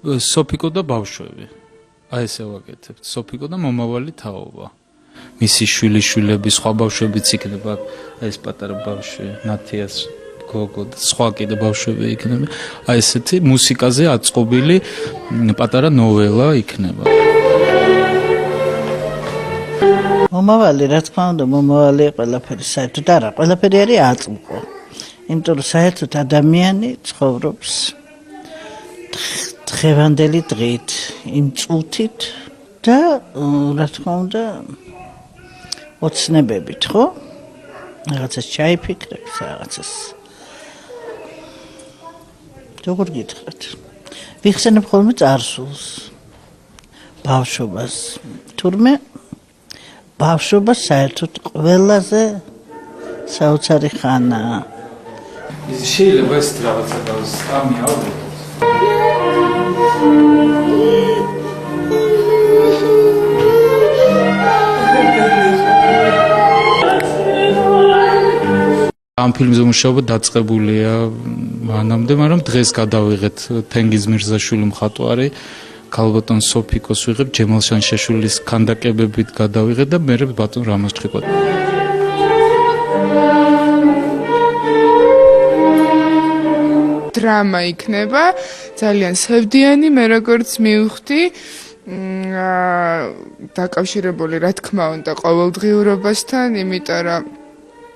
სოფიკო და ბავშვები. აი ესე ვაკეთებთ. სოფიკო და მომავალი თაობა. მისი შვილიშვილები, სხვა ბავშვებიც იქნება, ეს პატარა ბავშვი, ნათიას გოგო და სხვა კიდე ბავშვები იქნება. აი ესეთი მუსიკაზე აწყობილი პატარა ნოველა იქნება. მომავალი, რა თქმა უნდა, მომავალი ყველაფერი საერთოდ არა, ყველაფერი არის აწმყო. იმიტომ რომ საერთოდ ადამიანი ცხოვრობს დღევანდელი დღით, იმ წუთით და რა თქმა უნდა ოცნებებით, ხო? რაღაცას ჩაიფიქრებს, რაღაცას. როგორ გითხრათ? ვიხსენებ ხოლმე წარსულს, ბავშვობას, თურმე ბავშვობა საერთოდ ყველაზე საოცარი ხანაა. შეიძლება ეს რაღაცა გავს ამიავდეთ. ამ ფილმზე მუშაობა დაწყებულია მანამდე, მაგრამ დღეს გადავიღეთ თენგიზ მირზაშვილი მხატვარი, ქალბატონ სოფიკოს ვიღებ, ჯემალ შანშაშვილის ქანდაკებებით გადავიღეთ და მე ბატონ რამაზ ჩხიკვაძე. დრამა იქნება, ძალიან სევდიანი, მე როგორც მივხვდი, დაკავშირებული რა თქმა უნდა ყოველდღიურობასთან, იმიტომ რომ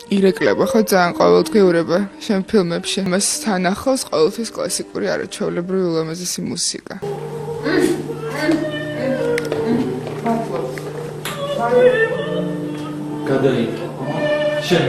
ირეკლება ხო ძალიან ყოველდღიურობა შენ ფილმებში. მას თან ახლავს ყოველთვის კლასიკური არაჩვეულებრივი ულამაზესი მუსიკა. გადაიქცა